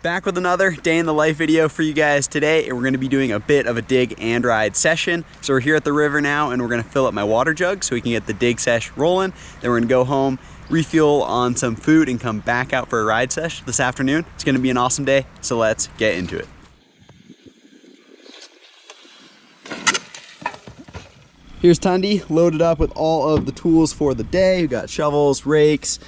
Back with another day in the life video for you guys today. We're gonna be doing a bit of a dig and ride session. So we're here at the river now and we're gonna fill up my water jug so we can get the dig sesh rolling. Then we're gonna go home, refuel on some food and come back out for a ride sesh this afternoon. It's gonna be an awesome day, so let's get into it. Here's Tundi loaded up with all of the tools for the day. We've got shovels, rakes,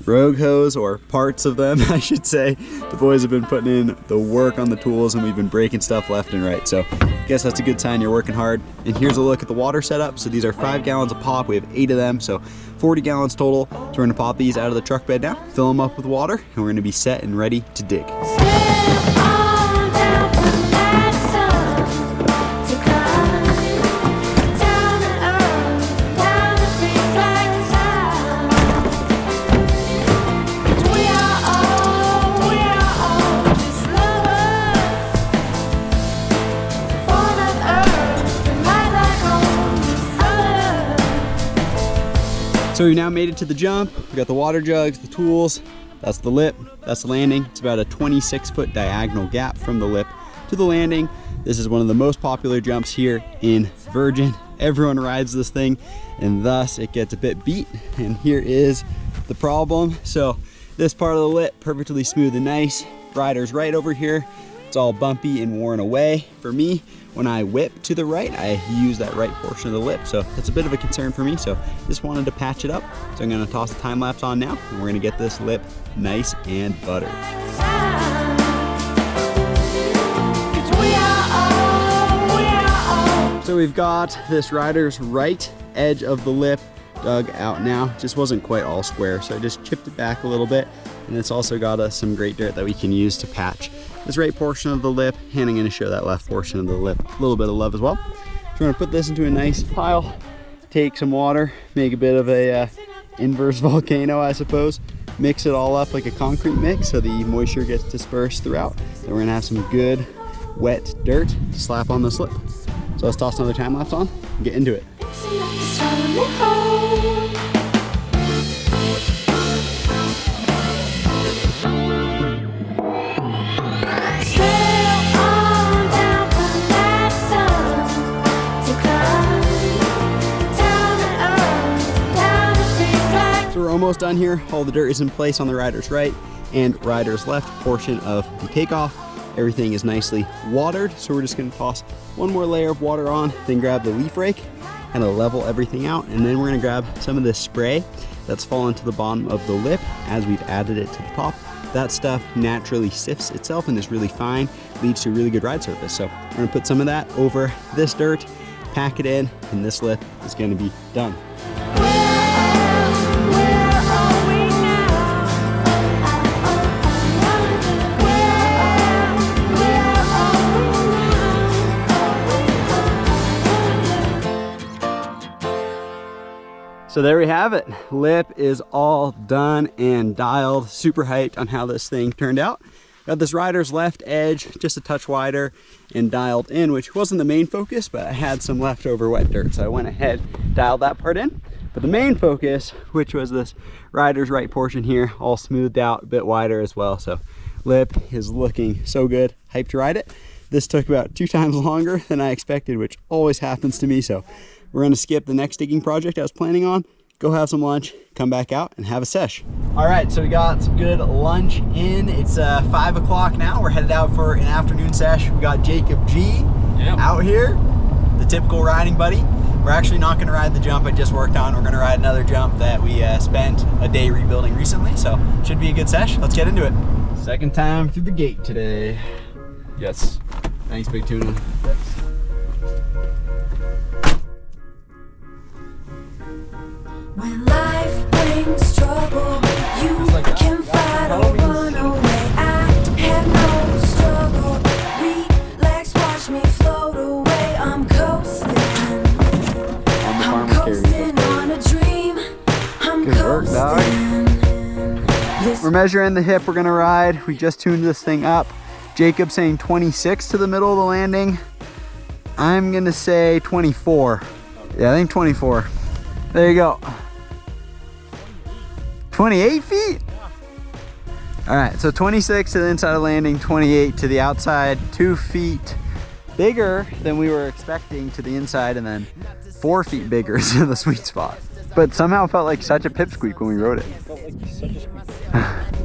rogue hose, or parts of them, I should say. The boys have been putting in the work on the tools and we've been breaking stuff left and right. So I guess that's a good sign you're working hard. And here's a look at the water setup. So these are 5 gallons a pop. We have 8 of them, so 40 gallons total. So we're gonna pop these out of the truck bed now, fill them up with water, and we're gonna be set and ready to dig. So we now made it to the jump. We got the water jugs, the tools, that's the lip, that's the landing. It's about a 26-foot diagonal gap from the lip to the landing. This is one of the most popular jumps here in Virgin. Everyone rides this thing and thus it gets a bit beat. And here is the problem. So this part of the lip, perfectly smooth and nice. Rider's right over here. It's all bumpy and worn away. For me, when I whip to the right, I use that right portion of the lip. So that's a bit of a concern for me. So just wanted to patch it up. So I'm gonna toss the time lapse on now and we're gonna get this lip nice and buttered. So we've got this rider's right edge of the lip dug out now. Just wasn't quite all square, so I just chipped it back a little bit. And it's also got us some great dirt that we can use to patch this right portion of the lip, and I'm gonna show that left portion of the lip a little bit of love as well. So we're gonna put this into a nice pile, take some water, make a bit of a inverse volcano, I suppose, mix it all up like a concrete mix so the moisture gets dispersed throughout. Then we're gonna have some good wet dirt to slap on the slip. So let's toss another time lapse on and get into it. Almost done here. All the dirt is in place on the rider's right and rider's left portion of the takeoff. Everything is nicely watered, so we're just going to toss one more layer of water on, then grab the leaf rake and level everything out, and then we're going to grab some of this spray that's fallen to the bottom of the lip as we've added it to the top. That stuff naturally sifts itself and is really fine, leads to a really good ride surface. So we're going to put some of that over this dirt, pack it in, and this lip is going to be done. So there we have it. Lip is all done and dialed. Super hyped on how this thing turned out. Got this rider's left edge just a touch wider and dialed in, which wasn't the main focus, but I had some leftover wet dirt. So I went ahead, dialed that part in. But the main focus, which was this rider's right portion here, all smoothed out, a bit wider as well. So lip is looking so good. Hyped to ride it. This took about 2 times longer than I expected, which always happens to me. So we're gonna skip the next digging project I was planning on, go have some lunch, come back out and have a sesh. All right, so we got some good lunch in. It's 5 o'clock now. We're headed out for an afternoon sesh. We got Jacob G out here, the typical riding buddy. We're actually not gonna ride the jump I just worked on. We're gonna ride another jump that we spent a day rebuilding recently. So should be a good sesh. Let's get into it. Second time through the gate today. Yes. Thanks, Big Tuna. When life brings trouble, you can fight or run away. I have no struggle. Relax, watch me float away. I'm coasting. I'm coasting on a dream. I'm coasting. We're measuring the hip we're gonna ride. We just tuned this thing up. Jacob saying 26 to the middle of the landing. I'm gonna say 24. Yeah, I think 24. There you go. 28 feet? All right, so 26 to the inside of landing, 28 to the outside, 2 feet bigger than we were expecting to the inside, and then 4 feet bigger to the sweet spot. But somehow felt like such a pipsqueak when we rode it. Felt like such a squeak.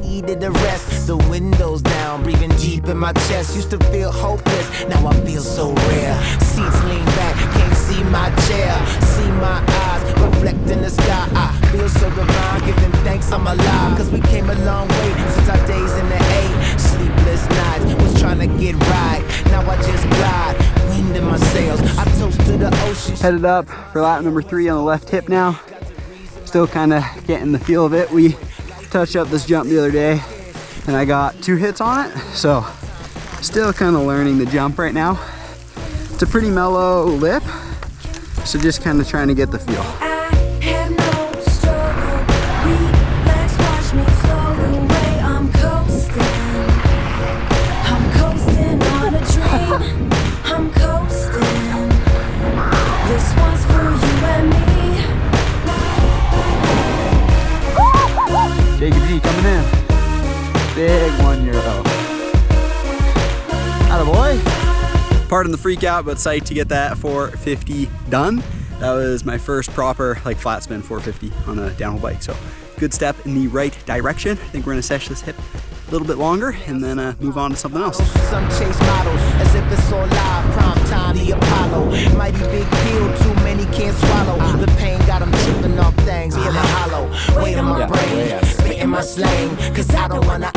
Needed the rest, the windows down, breathing deep in my chest. Used to feel hopeless, now I feel so rare. Seats lean back, can't see my chair. See my eyes reflect in the sky. I feel so divine, giving thanks I'm alive. Cause we came a long way since our days in the A. Sleepless nights, was trying to get right. Now I just glide, wind in my sails. I toast to the ocean. Headed up for lap number 3 on the left hip now. Still kind of getting the feel of it. We touched up this jump the other day and I got 2 hits on it, so still kind of learning the jump right now. It's a pretty mellow lip, so just kind of trying to get the feel. I have no struggle. Relax, watch me float away. I'm coasting on a dream. I'm coasting. This one's for you and me. Jacob G coming in. Big 1 euro. Attaboy. Pardon the freak out, but psyched to get that 450 done. That was my first proper like flat spin 450 on a downhill bike. So good step in the right direction. I think we're gonna sesh this hip a little bit longer and then move on to something else. Some chase models as if it's all live, prime time, the Apollo. Mighty big deal, too many can't swallow. The pain got them tripping off things, feeling hollow. Weight on my brain, spitting my slang. Cause I don't wanna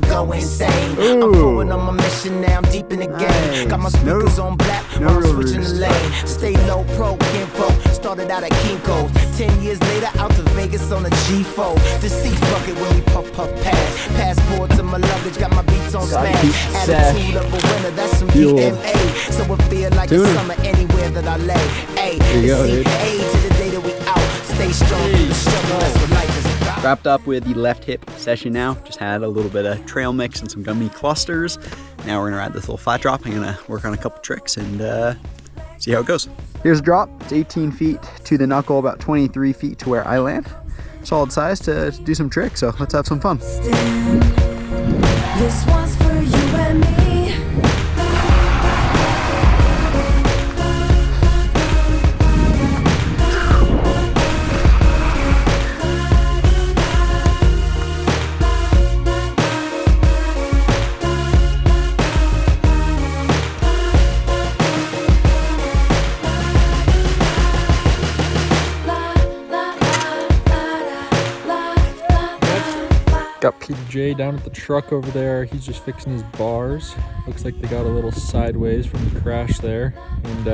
go insane. I'm going on my mission now, I'm deep in the game. Got my speakers on black, while I'm switching the lane. Stay low, pro, kinfolk, started out at Kinko's. 10 years later, out to Vegas on a G4. The seats bucket when we puff pass. Passport to my luggage, got my beats on smash. Attitude of a winner, that's some PMA. So it feel like the summer anywhere that I lay. Hey, there you go, dude. A to the day that we out. Stay strong through the struggle, that's what life is about. Wrapped up with the left hip session now. Just had a little bit of trail mix and some gummy clusters. Now we're gonna ride this little flat drop. I'm gonna work on a couple tricks and see how it goes. Here's a drop. It's 18 feet to the knuckle, about 23 feet to where I land. Solid size to do some tricks, so let's have some fun. This one's for you and me. Got PJ down at the truck over there. He's just fixing his bars. Looks like they got a little sideways from the crash there. And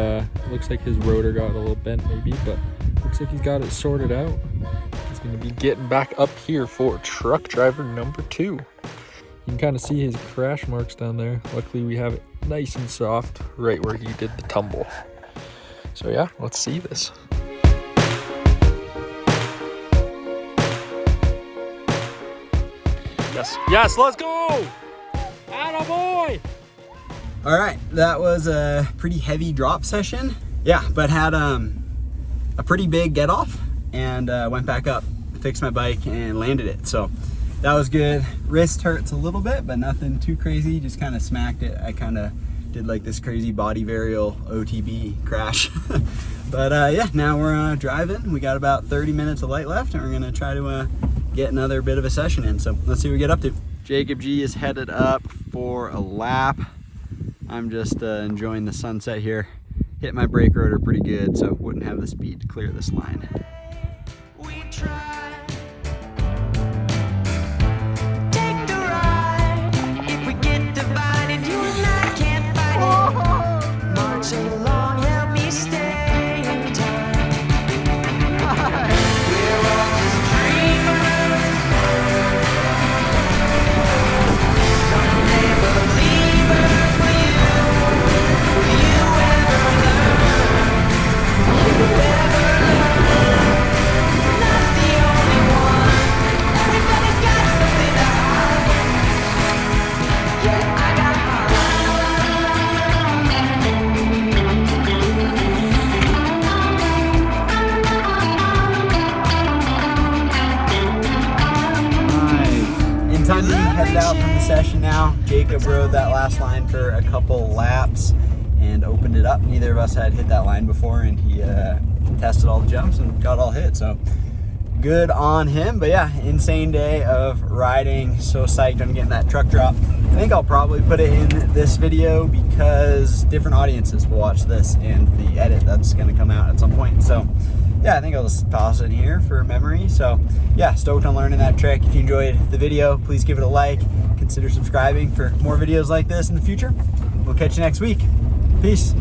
looks like his rotor got a little bent maybe, but looks like he's got it sorted out. He's gonna be getting back up here for truck driver number 2. You can kind of see his crash marks down there. Luckily we have it nice and soft right where he did the tumble. So yeah, let's see this. Yes, let's go! Attaboy! All right, that was a pretty heavy drop session. Yeah, but had a pretty big get off and went back up, fixed my bike and landed it. So that was good. Wrist hurts a little bit, but nothing too crazy. Just kind of smacked it. I kind of did like this crazy body varial OTB crash. But yeah, now we're driving. We got about 30 minutes of light left and we're gonna try to get another bit of a session in. So let's see what we get up to. Jacob G is headed up for a lap. I'm just enjoying the sunset here. Hit my brake rotor pretty good, so wouldn't have the speed to clear this line. We try. Take the ride. If we get divided, you and I can't fight it. Marching along, help me stay in time. We're all just dreamers. Someday believers. Will you ever learn? Will you ever learn? Jacob rode that last line for a couple laps and opened it up. Neither of us had hit that line before, and he tested all the jumps and got all hit, so good on him. But yeah, insane day of riding. So psyched on getting that truck drop. I think I'll probably put it in this video because different audiences will watch this and the edit that's going to come out at some point. So yeah, I think I'll just toss it in here for memory. So yeah, stoked on learning that trick. If you enjoyed the video, please give it a like. Consider subscribing for more videos like this in the future. We'll catch you next week. Peace.